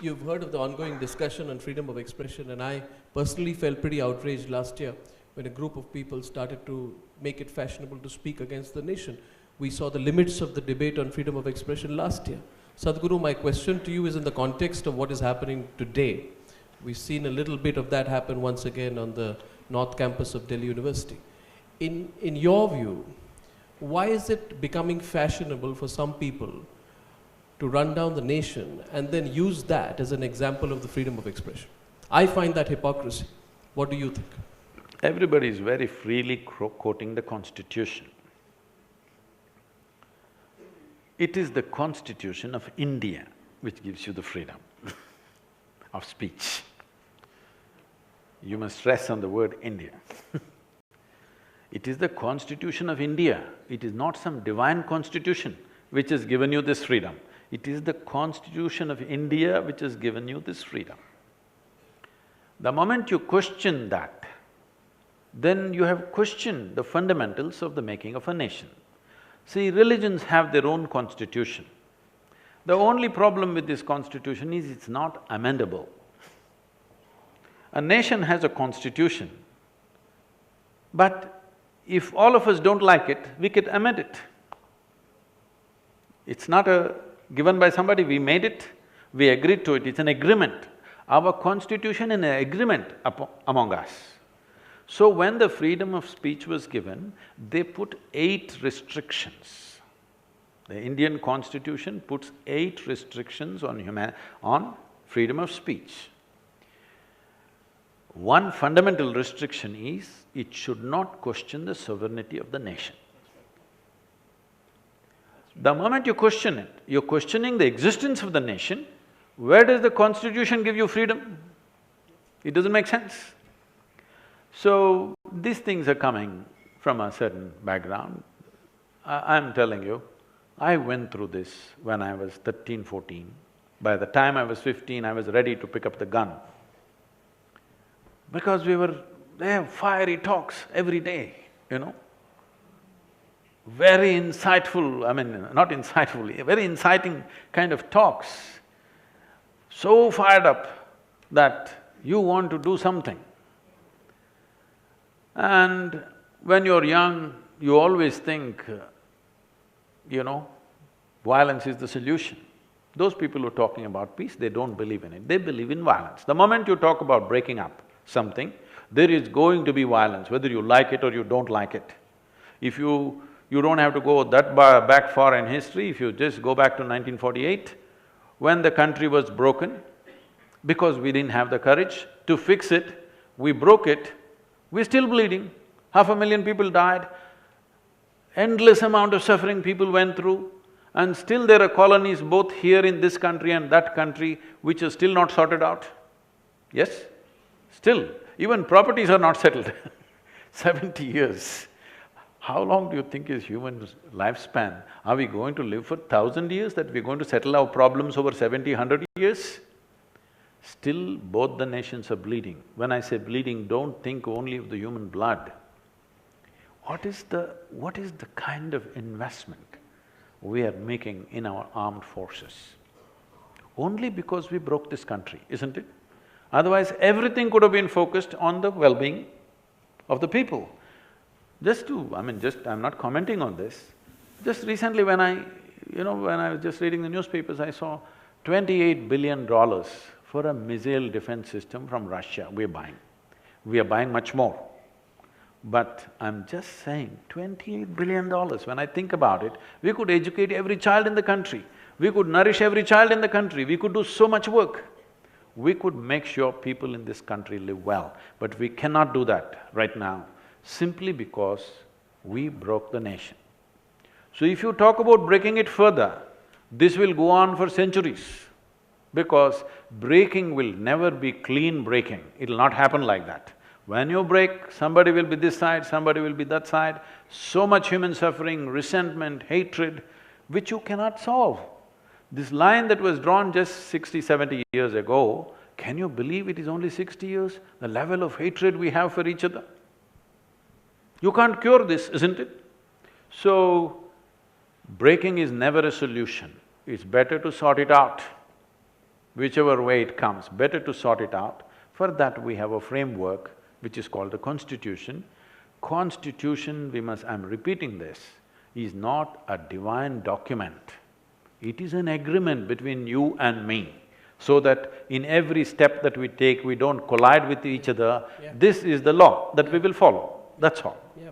you've heard of the ongoing discussion on freedom of expression, and I personally felt pretty outraged last year when a group of people started to make it fashionable to speak against the nation. We saw the limits of the debate on freedom of expression last year. Sadhguru, my question to you is in the context of what is happening today. We've seen a little bit of that happen once again on the North Campus of Delhi University. In your view, why is it becoming fashionable for some people to run down the nation and then use that as an example of the freedom of expression? I find that hypocrisy. What do you think? Everybody is very freely quoting the Constitution. It is the Constitution of India which gives you the freedom of speech. You must stress on the word India. It is the Constitution of India, it is not some divine constitution which has given you this freedom. It is the Constitution of India which has given you this freedom. The moment you question that, then you have questioned the fundamentals of the making of a nation. See, religions have their own constitution. The only problem with this constitution is it's not amendable. A nation has a constitution, but if all of us don't like it, we can amend it. It's not given by somebody, we made it, we agreed to it, it's an agreement. Our constitution is an agreement among us. So when the freedom of speech was given, they put 8 restrictions. The Indian constitution puts 8 restrictions on freedom of speech. One fundamental restriction is, it should not question the sovereignty of the nation. The moment you question it, you're questioning the existence of the nation. Where does the constitution give you freedom? It doesn't make sense. So, these things are coming from a certain background. I'm telling you, I went through this when I was 13, 14. By the time I was 15, I was ready to pick up the gun. Because they have fiery talks every day, you know. Very insightful, I mean, not insightful, very inciting kind of talks. So fired up that you want to do something. And when you're young, you always think, violence is the solution. Those people who are talking about peace, they don't believe in it, they believe in violence. The moment you talk about breaking up something, there is going to be violence, whether you like it or you don't like it. If you don't have to go that back far in history, if you just go back to 1948, when the country was broken, because we didn't have the courage to fix it, we broke it, we're still bleeding. 500,000 people died, endless amount of suffering people went through, and still there are colonies both here in this country and that country which are still not sorted out. Yes? Still, even properties are not settled 70 years. How long do you think is human lifespan? Are we going to live for 1,000 years, that we're going to settle our problems over 70, 100 years? Still, both the nations are bleeding. When I say bleeding, don't think only of the human blood. What is the kind of investment we are making in our armed forces? Only because we broke this country, isn't it? Otherwise, everything could have been focused on the well-being of the people. I'm not commenting on this. Just recently when I was just reading the newspapers, I saw $28 billion for a missile defense system from Russia we're buying. We are buying much more. But I'm just saying, $28 billion, when I think about it, we could educate every child in the country, we could nourish every child in the country, we could do so much work. We could make sure people in this country live well, but we cannot do that right now, simply because we broke the nation. So if you talk about breaking it further, this will go on for centuries, because breaking will never be clean breaking, it'll not happen like that. When you break, somebody will be this side, somebody will be that side, so much human suffering, resentment, hatred, which you cannot solve. This line that was drawn just 60, 70 years ago, can you believe it is only 60 years? The level of hatred we have for each other. You can't cure this, isn't it? So, breaking is never a solution. It's better to sort it out. whichever way it comes, better to sort it out. For that we have a framework which is called the Constitution. Constitution, I'm repeating this, is not a divine document. It is an agreement between you and me, so that in every step that we take, we don't collide with each other. Yeah. This is the law that we will follow, that's all. Yeah.